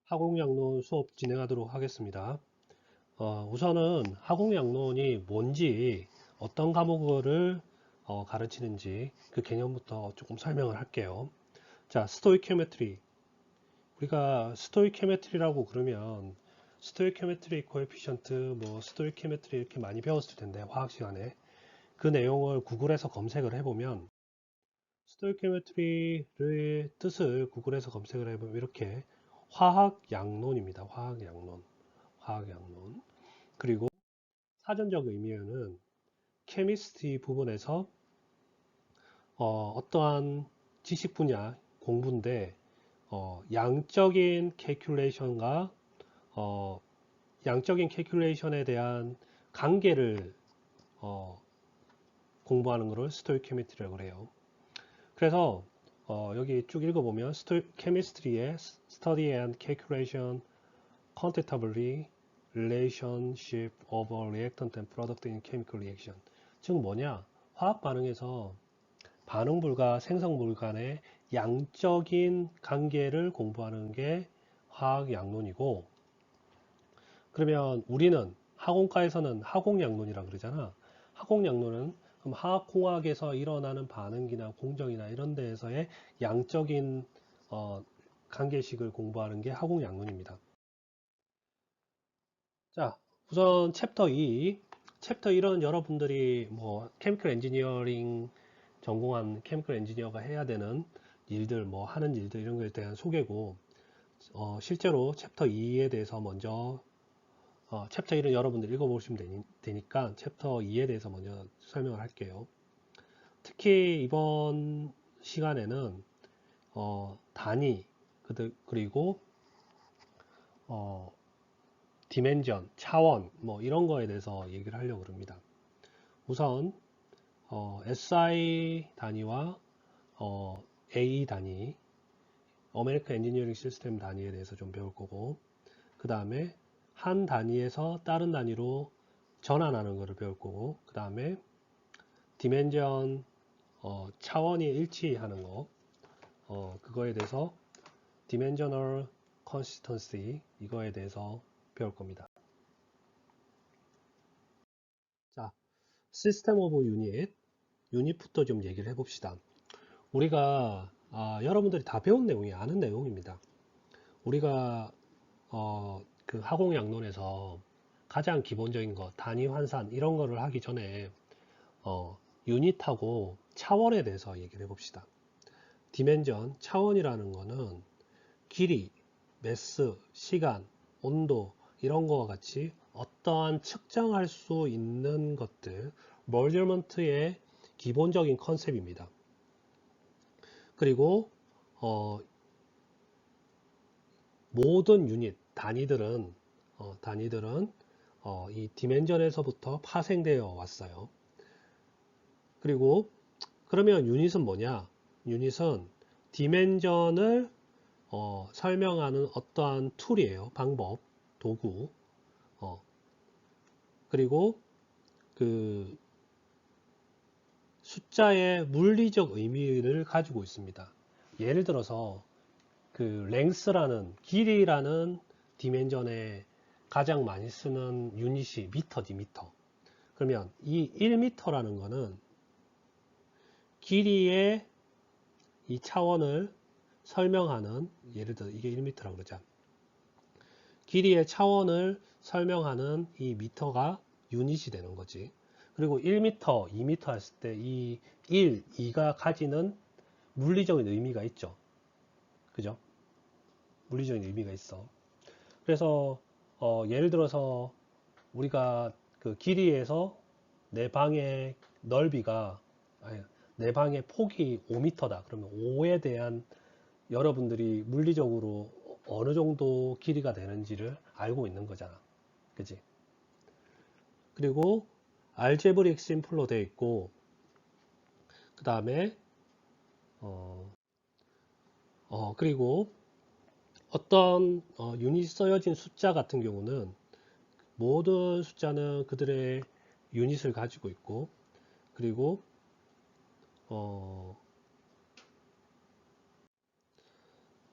하공양론 수업 진행하도록 하겠습니다. 우선은 하공양론이 뭔지, 어떤 과목을 가르치는지 그 개념부터 조금 설명을 할게요. 자, 스토이키오메트리. 우리가 스토이키오메트리라고 그러면 스토이키오메트리 코에피션트, 스토이키오메트리 이렇게 많이 배웠을 텐데, 화학 시간에 그 내용을 구글에서 검색을 해보면 스토이키오메트리의 뜻을 구글에서 검색을 해보면 이렇게 화학양론입니다. 화학양론. 화학양론. 그리고 사전적 의미는 케미스트리 부분에서 어떠한 지식 분야 공부인데 양적인 캘큘레이션과 양적인 캘큘레이션에 대한 관계를 공부하는 것을 스토이키오메트리라고 해요. 그래서 여기 쭉 읽어보면 케미스트리의 Study and Calculation Quantitably Relationship of a Reactant and Product in Chemical Reaction. 즉 뭐냐? 화학 반응에서 반응물과 생성물 간의 양적인 관계를 공부하는 게 화학 양론이고, 그러면 우리는 화공과에서는 화공양론이라고 그러잖아. 화공양론은 그럼 화학공학에서 일어나는 반응이나 공정이나 이런 데에서의 양적인 관계식을 공부하는 게 화공양론입니다. 자, 우선 챕터 2. 챕터 1은 여러분들이 케미컬 엔지니어링 전공한 케미컬 엔지니어가 해야 되는 일들, 하는 일들 이런 거에 대한 소개고, 실제로 챕터 2에 대해서 먼저 챕터 1은 여러분들 읽어보시면 되니까 챕터 2에 대해서 먼저 설명을 할게요. 특히 이번 시간에는 단위 그리고 디멘전, 차원 이런 거에 대해서 얘기를 하려고 합니다. 우선 SI 단위와 AE 단위, 아메리칸 엔지니어링 시스템 단위에 대해서 좀 배울 거고, 그 다음에 한 단위에서 다른 단위로 전환하는 것을 배울 거고, 그 다음에 디멘전 차원이 일치하는 거, 그거에 대해서 디멘저널 컨시스턴시 이거에 대해서 배울 겁니다. 자, 시스템 오브 유닛부터 좀 얘기를 해봅시다. 우리가 여러분들이 다 배운 내용이 아는 내용입니다. 우리가 그 화공양론에서 가장 기본적인 거 단위 환산 이런 거를 하기 전에 유닛하고 차원에 대해서 얘기를 해봅시다. 디멘전 차원이라는 거는 길이, 매스, 시간, 온도 이런 거와 같이 어떠한 측정할 수 있는 것들, 멀저먼트의 기본적인 컨셉입니다. 그리고 모든 유닛, 단위들은 이 디멘전에서부터 파생되어 왔어요. 그리고 그러면 유닛은 뭐냐? 유닛은 디멘전을 설명하는 어떠한 툴이에요. 방법, 도구. 그리고 그 숫자의 물리적 의미를 가지고 있습니다. 예를 들어서 그 랭스라는 길이라는 디멘전에 가장 많이 쓰는 유닛이 미터지, 미터. 그러면 이 1미터라는 거는 길이의 이 차원을 설명하는, 예를 들어 이게 1미터라고 그러자. 길이의 차원을 설명하는 이 미터가 유닛이 되는 거지. 그리고 1미터, 2미터 했을 때 이 1, 2가 가지는 물리적인 의미가 있죠. 그죠? 물리적인 의미가 있어. 그래서 예를 들어서 우리가 그 길이에서 내 방의 넓이가 내 방의 폭이 5m다. 그러면 5에 대한 여러분들이 물리적으로 어느 정도 길이가 되는지를 알고 있는 거잖아. 그지? 그리고 알제브릭 심플로 되어 있고, 그 다음에 그리고 어떤 유닛이 써여진 숫자 같은 경우는 모든 숫자는 그들의 유닛을 가지고 있고, 그리고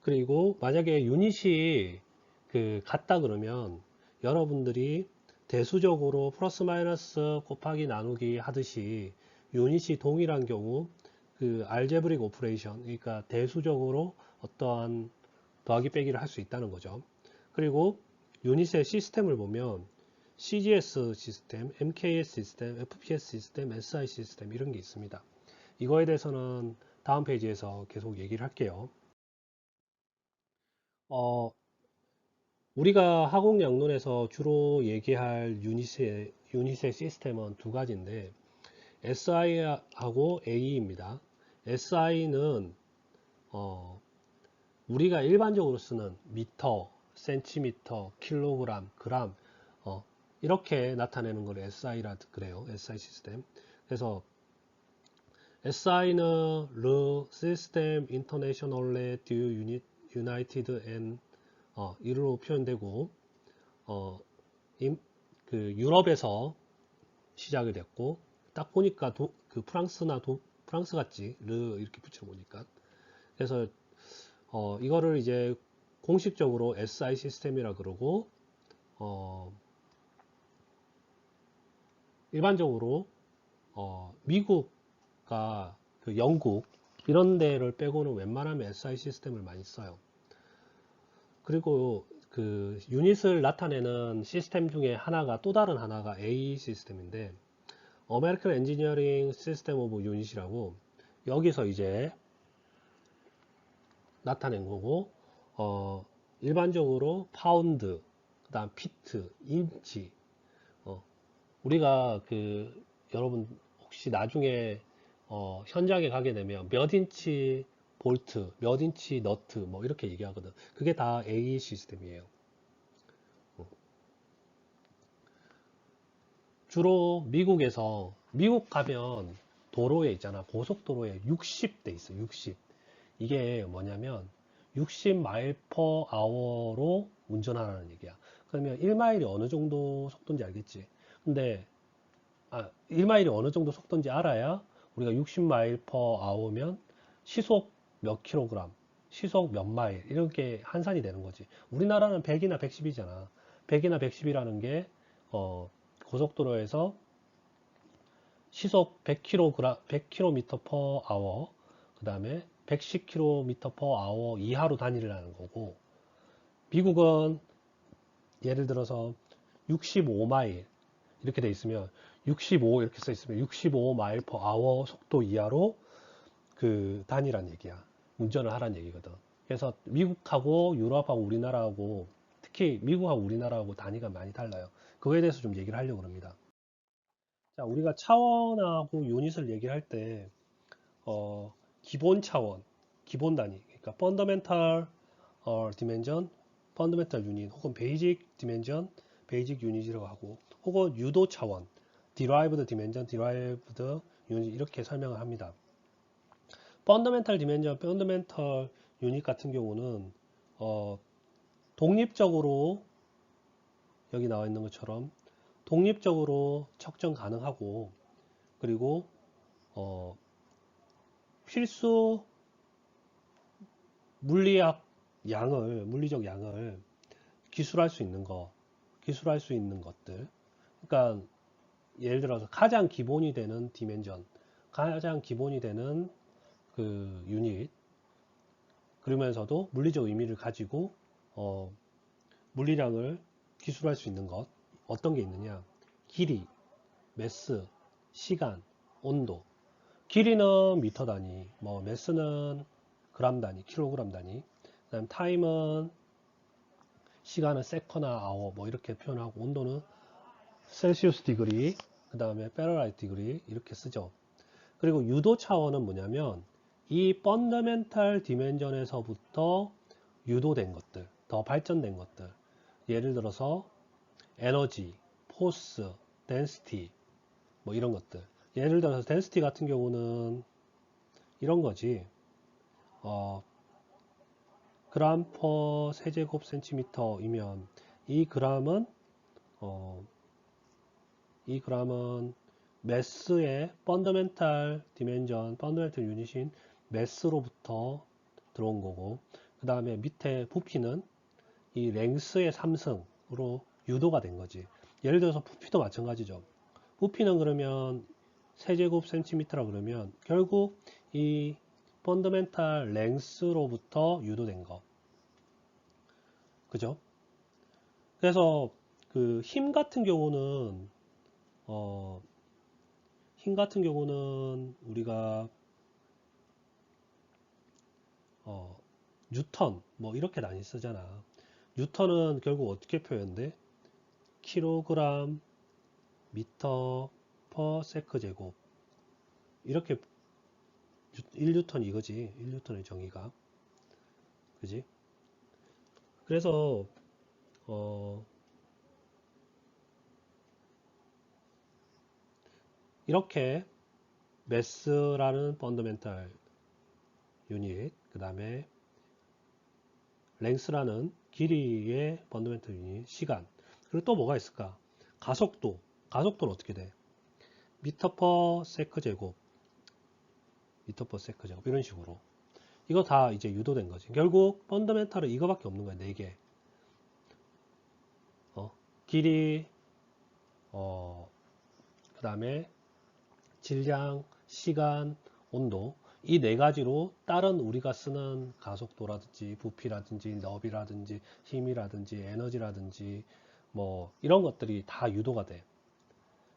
그리고 만약에 유닛이 같다 그러면 여러분들이 대수적으로 플러스 마이너스 곱하기 나누기 하듯이 유닛이 동일한 경우 알제브릭 오퍼레이션, 그러니까 대수적으로 어떠한 더하기 빼기를 할 수 있다는 거죠. 그리고 유닛의 시스템을 보면 CGS 시스템, MKS 시스템, FPS 시스템, SI 시스템 이런 게 있습니다. 이거에 대해서는 다음 페이지에서 계속 얘기를 할게요. 우리가 화공양론에서 주로 얘기할 유닛의 시스템은 두 가지인데 SI하고 AE입니다. SI는 우리가 일반적으로 쓰는 미터, 센티미터, 킬로그램, 그램 이렇게 나타내는 걸 SI라 그래요. SI 시스템. 그래서 SI는 Le Système International du United and 이로 표현되고 유럽에서 시작이 됐고 딱 보니까 프랑스 같지 르 이렇게 붙여보니까 그래서 이거를 이제 공식적으로 SI 시스템이라 그러고 일반적으로 미국과 영국 이런 데를 빼고는 웬만하면 SI 시스템을 많이 써요. 그리고 유닛을 나타내는 시스템 중에 하나가 또 다른 하나가 A 시스템인데 American Engineering System of Unit이라고 여기서 이제 나타낸 거고 일반적으로 파운드, 그 다음 피트, 인치 우리가 여러분 혹시 나중에 현장에 가게 되면 몇 인치 볼트, 몇 인치 너트 뭐 이렇게 얘기하거든. 그게 다 A 시스템이에요. 주로 미국 가면 도로에 있잖아. 고속도로에 60대 있어. 60. 이게 뭐냐면 60마일 퍼 아워로 운전하라는 얘기야. 그러면 1마일이 어느 정도 속도인지 알겠지? 근데 1마일이 어느 정도 속도인지 알아야 우리가 60마일 퍼 아워면 시속 몇 킬로그램, 시속 몇 마일 이렇게 환산이 되는 거지. 우리나라는 100이나 110이잖아. 100이나 110이라는 게 고속도로에서 시속 100km per hour, 그 다음에 110km per hour 이하로 단위를 하는 거고, 미국은 예를 들어서 65마일 이렇게 돼 있으면 65 이렇게 써 있으면 65마일 per hour 속도 이하로 단위란 얘기야. 운전을 하란 얘기거든. 그래서 미국하고 유럽하고 우리나라하고 특히 미국하고 우리나라하고 단위가 많이 달라요. 그거에 대해서 좀 얘기를 하려고 합니다. 자, 우리가 차원하고 유닛을 얘기할 때 기본 차원, 기본 단위, 그러니까 fundamental dimension, fundamental unit, 혹은 basic dimension, basic unit이라고 하고, 혹은 유도 차원, derived dimension, derived unit 이렇게 설명을 합니다. fundamental dimension, fundamental unit 같은 경우는 독립적으로 여기 나와 있는 것처럼 독립적으로 측정 가능하고 그리고 필수 물리적 양을 기술할 수 있는 것들. 그러니까 예를 들어서 가장 기본이 되는 디멘전, 가장 기본이 되는 유닛, 그러면서도 물리적 의미를 가지고 물리량을 기술할 수 있는 것 어떤 게 있느냐? 길이, 매스, 시간, 온도. 길이는 미터 단위, 매스는 그램 단위, 킬로그램 단위. 그다음 타임은 시간은 세커나 아워 이렇게 표현하고 온도는 셀시우스 디그리, 그 다음에 페러라이트 디그리 이렇게 쓰죠. 그리고 유도 차원은 뭐냐면 이 펀더멘탈 디멘전에서부터 유도된 것들, 더 발전된 것들. 예를 들어서 에너지, 포스, 덴시티 이런 것들. 예를 들어서 덴시티 같은 경우는 이런 거지. 그램 퍼 세제곱 센티미터이면 이 그램은 매스의 펀더멘탈 디멘전, 펀더멘탈 유닛인 매스로부터 들어온 거고, 그 다음에 밑에 부피는 이 랭스의 3승으로 유도가 된 거지. 예를 들어서 부피도 마찬가지죠. 부피는 그러면 세제곱 센티미터라 그러면 결국 이 펀더멘탈 랭스로부터 유도된 거. 그죠? 그래서 그 힘 같은 경우는 우리가 뉴턴 뭐 이렇게 많이 쓰잖아. 뉴턴은 결국 어떻게 표현돼? 킬로그램 미터 퍼 세크 제곱 이렇게 1뉴턴 이거지. 1뉴턴의 정의가. 그지? 그래서 이렇게 매스라는 펀더멘탈 유닛, 그 다음에 랭스라는 길이의 펀더멘탈 유닛, 시간. 그리고 또 뭐가 있을까? 가속도. 가속도는 어떻게 돼? 미터 퍼 세크 제곱, 미터 퍼 세크 제곱 이런 식으로. 이거 다 이제 유도된 거지. 결국 펀더멘탈은 이거밖에 없는 거야. 4개. 길이, 그 다음에 질량, 시간, 온도. 이 4가지로 다른 우리가 쓰는 가속도라든지 부피라든지 너비라든지 힘이라든지 에너지라든지 뭐 이런 것들이 다 유도가 돼.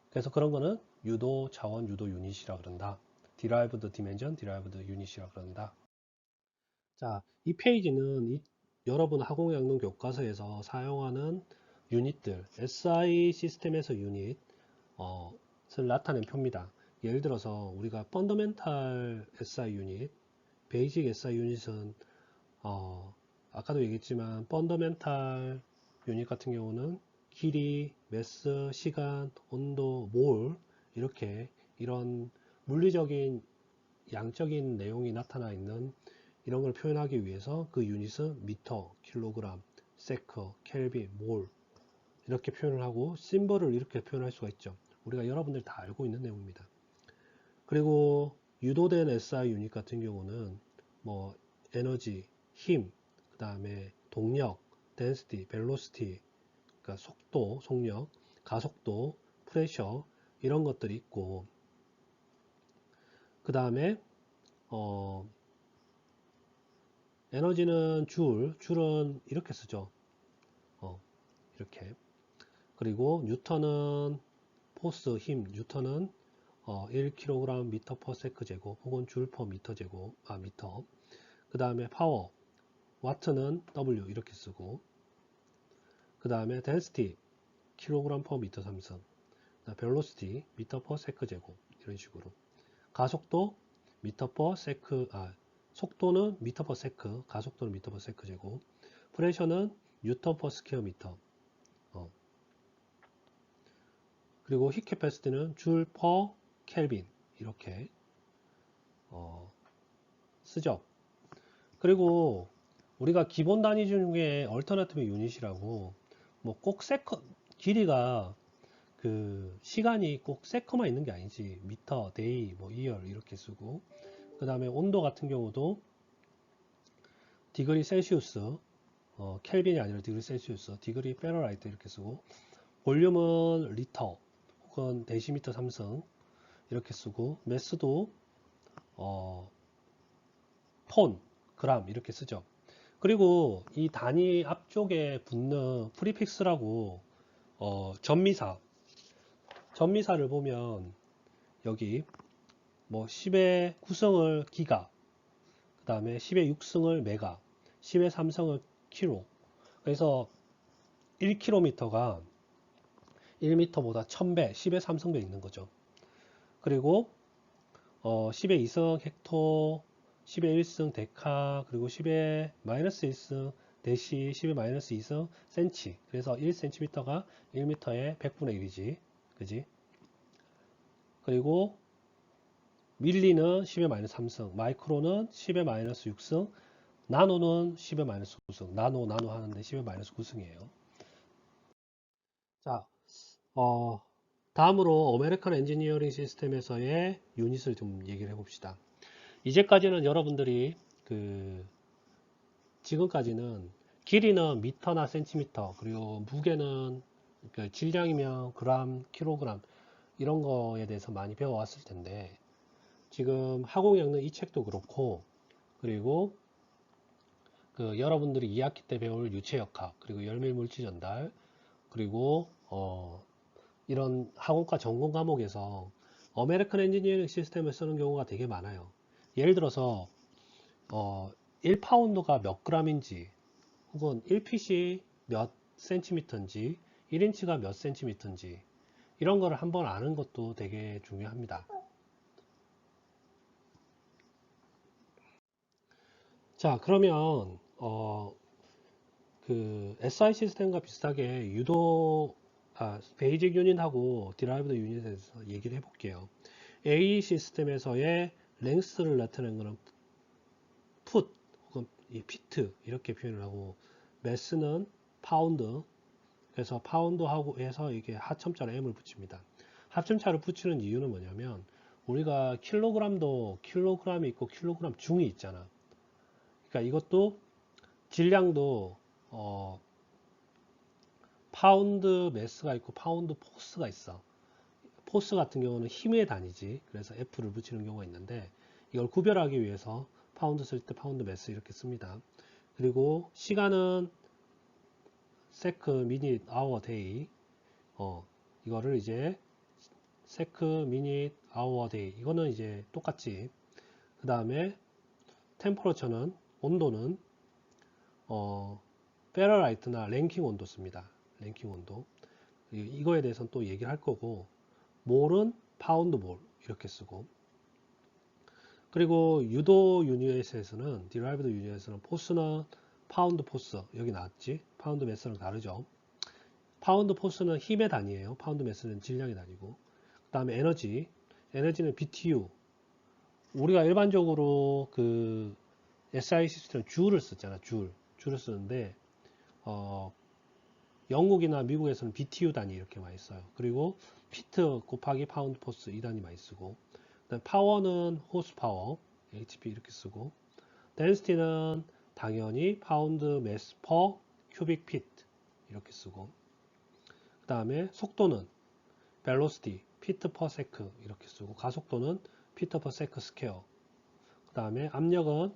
그래서 그런 거는 유도 차원, 유도 유닛이라 그런다. derived dimension, derived unit이라 그런다. 자, 이 페이지는 여러분 학용양론 교과서에서 사용하는 유닛들, SI 시스템에서 유닛, 을 나타낸 표입니다. 예를 들어서 우리가 펀더멘탈 SI 유닛, 베이직 SI 유닛은 아까도 얘기했지만 펀더멘탈 유닛 같은 경우는 길이, 매스, 시간, 온도, 몰 이렇게 이런 물리적인 양적인 내용이 나타나 있는 이런 걸 표현하기 위해서 그 유닛은 미터, 킬로그램, 세커, 켈빈, 몰 이렇게 표현을 하고 심벌을 이렇게 표현할 수가 있죠. 우리가 여러분들 다 알고 있는 내용입니다. 그리고 유도된 SI 유닛 같은 경우는 뭐 에너지, 힘, 그 다음에 동력, density, velocity, 그러니까 속도, 속력, 가속도, 프레셔 이런 것들이 있고 그 다음에 에너지는 줄은 이렇게 쓰죠. 이렇게. 그리고 뉴턴은 포스, 힘, 뉴턴은 1kg 미터 퍼 세크 제곱 혹은 줄 퍼 미터 제곱, 미터. 그 다음에 파워, 와트는 W 이렇게 쓰고, 그 다음에 density, kg 퍼 미터 3승, velocity, 미터 퍼 세크 제곱 이런 식으로. 가속도, 미터 퍼 세크, 속도는 미터 퍼 세크, 가속도는 미터 퍼 세크 제곱, 프레셔는 뉴턴 퍼 스퀘어 미터. 그리고 히 캐패시티는 줄 퍼 켈빈 이렇게 쓰죠. 그리고 우리가 기본 단위 중에 얼터너티브 유닛이라고 뭐 꼭 세컨 길이가 그 시간이 꼭 세컨만 있는 게 아니지. 미터, 데이, 뭐 이열 이렇게 쓰고 그 다음에 온도 같은 경우도 디그리 셀시우스 켈빈이 아니라 디그리 셀시우스 디그리 페러라이트 이렇게 쓰고 볼륨은 리터 혹은 데시미터 3승 이렇게 쓰고 매스도 톤, 그람 이렇게 쓰죠. 그리고 이 단위 앞쪽에 붙는 프리픽스라고 전미사를 보면 여기 뭐 10의 9승을 기가, 그 다음에 10의 6승을 메가, 10의 3승을 킬로. 그래서 1km가 1m보다 1000배, 10의 3승배 있는 거죠. 그리고 10의 2승 헥토, 10의 1승 데카, 그리고 10의 마이너스 1승 대시, 10의 마이너스 2승 센치. 그래서 1cm가 1m의 100분의 1이지. 그지? 그리고 밀리는 10의 마이너스 3승, 마이크로는 10의 마이너스 6승, 나노는 10의 마이너스 9승. 나노 하는데 10의 마이너스 9승이에요. 자, 다음으로 아메리칸 엔지니어링 시스템에서의 유닛을 좀 얘기를 해봅시다. 이제까지는 여러분들이 지금까지는 길이는 미터나 센티미터, 그리고 무게는 그 질량이면 그램, 킬로그램 이런 거에 대해서 많이 배워왔을 텐데 지금 하공 읽는 이 책도 그렇고 그리고 그 여러분들이 2학기 때 배울 유체역학 그리고 열밀 물질 전달 그리고 이런 학원과 전공 과목에서 어메리칸 엔지니어링 시스템을 쓰는 경우가 되게 많아요. 예를 들어서 1파운드가 몇 그램인지 혹은 1핏이 몇 센티미터인지 1인치가 몇 센티미터인지 이런 거를 한번 아는 것도 되게 중요합니다. 자, 그러면 그 SI 시스템과 비슷하게 베이직 유닛하고 디라이브드 유닛에 대해서 얘기를 해볼게요. A 시스템에서의 랭스를 나타내는 것은 풋 혹은 피트 이렇게 표현을 하고 매스는 파운드 그래서 파운드하고 해서 이게 하첨자로 M을 붙입니다. 합첨자를 붙이는 이유는 뭐냐면 우리가 킬로그램도 킬로그램이 있고 킬로그램 중이 있잖아. 그러니까 이것도 질량도 파운드 매스가 있고 파운드 포스가 있어. 포스 같은 경우는 힘의 단위지. 그래서 F를 붙이는 경우가 있는데 이걸 구별하기 위해서 파운드 쓸 때 파운드 매스 이렇게 씁니다. 그리고 시간은 세크, 미닛, 아워, 데이. 이거를 이제 세크, 미닛, 아워, 데이. 이거는 이제 똑같지. 그 다음에 템퍼러처는 온도는 페러라이트나 랭킹 온도 씁니다. 랭킹 온도. 이거에 대해서는 또 얘기를 할 거고 몰은 파운드 몰 이렇게 쓰고 그리고 유도 유니에서는 디라이브드 유니에서는 포스는 파운드 포스 여기 나왔지 파운드 매스랑 다르죠. 파운드 포스는 힘의 단위예요. 파운드 매스는 질량의 단위고 그 다음에 에너지는 BTU 우리가 일반적으로 그 SI 시스템 줄을 쓰잖아 줄을 쓰는데 영국이나 미국에서는 BTU 단위 이렇게 많이 써요. 그리고 피트 곱하기 파운드 포스 이 단위 많이 쓰고 파워는 호스 파워 HP 이렇게 쓰고 덴시티는 당연히 파운드 매스 퍼 큐빅 피트 이렇게 쓰고 그 다음에 속도는 벨로시티 피트 퍼 세크 이렇게 쓰고 가속도는 피트 퍼 세크 스퀘어 그 다음에 압력은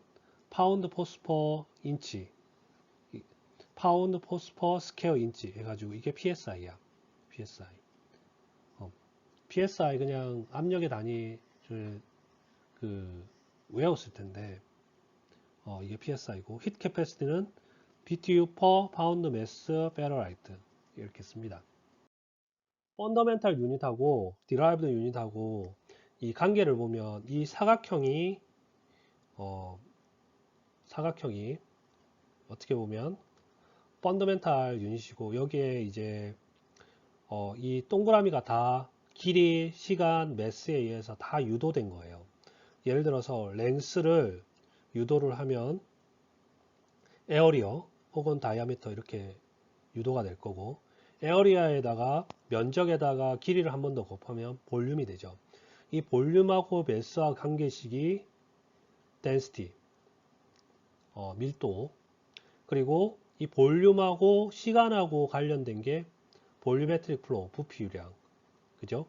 파운드 포스 퍼 인치 파운드 포스 퍼 스퀘어 인치 해가지고 이게 PSI야. PSI. PSI 그냥 압력의 단위를 그 외웠을 텐데 이게 PSI고 히트 캐패시티는 BTU per pound mass Fahrenheit 이렇게 씁니다. 펀더멘탈 유닛하고 디라이브드 유닛하고 이 관계를 보면 이 사각형이 어떻게 보면 펀더멘탈 유닛이고 여기에 이제 이 동그라미가 다 길이, 시간, 매스에 의해서 다 유도된 거예요. 예를 들어서 랭스를 유도를 하면 에어리어 혹은 다이아미터 이렇게 유도가 될 거고 에어리아에다가 면적에다가 길이를 한 번 더 곱하면 볼륨이 되죠. 이 볼륨하고 매스와 관계식이 density, 밀도 그리고 이 볼륨하고 시간하고 관련된 게 볼유메트릭 플로우, 부피유량 그죠?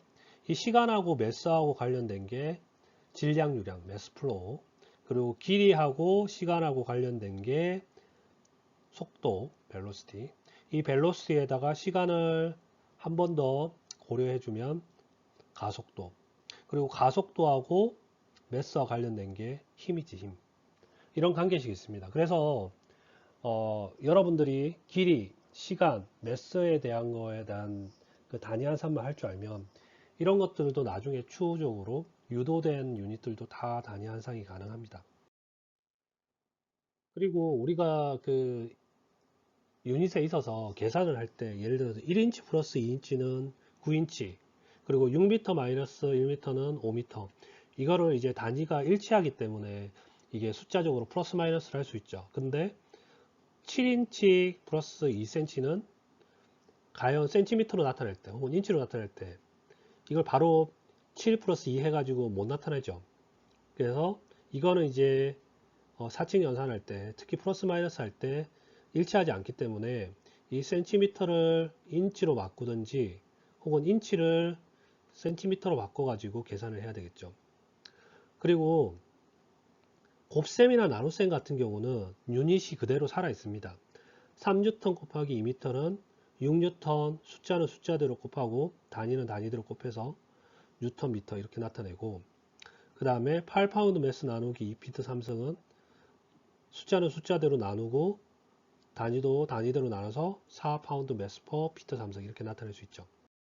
이 시간하고 매스하고 관련된 게 질량유량, 매스 플로우 그리고 길이하고 시간하고 관련된 게 속도, 벨로시티 이 벨로시티에다가 시간을 한 번 더 고려해주면 가속도 그리고 가속도하고 매스와 관련된 게 힘이지 힘 이런 관계식이 있습니다. 그래서 여러분들이 길이, 시간, 매스에 대한 거에 대한 그 단위 환산만 할 줄 알면 이런 것들도 나중에 추후적으로 유도된 유닛들도 다 단위 환산이 가능합니다. 그리고 우리가 그 유닛에 있어서 계산을 할 때 예를 들어서 1인치 플러스 2인치는 9인치 그리고 6m 마이너스 1m는 5m 이거를 이제 단위가 일치하기 때문에 이게 숫자적으로 플러스 마이너스를 할 수 있죠. 근데 7인치 플러스 2cm는 과연 센티미터로 나타낼 때 혹은 인치로 나타낼 때 이걸 바로 7 플러스 2 해가지고 못 나타내죠. 그래서 이거는 이제 사칭 연산할 때 특히 플러스 마이너스 할 때 일치하지 않기 때문에 이 센티미터를 인치로 바꾸든지 혹은 인치를 센티미터로 바꿔가지고 계산을 해야 되겠죠. 그리고 곱셈이나 나눗셈 같은 경우는 유닛이 그대로 살아 있습니다. 3뉴턴 곱하기 2m는 6뉴턴, 숫자는 숫자대로 곱하고 단위는 단위대로 곱해서 뉴턴 미터 이렇게 나타내고, 그 다음에 8파운드 매스 나누기 2피트 3승은 숫자는 숫자대로 나누고 단위도 단위대로 나눠서 4파운드 매스 퍼 피트 3승 이렇게 나타낼 수 있죠.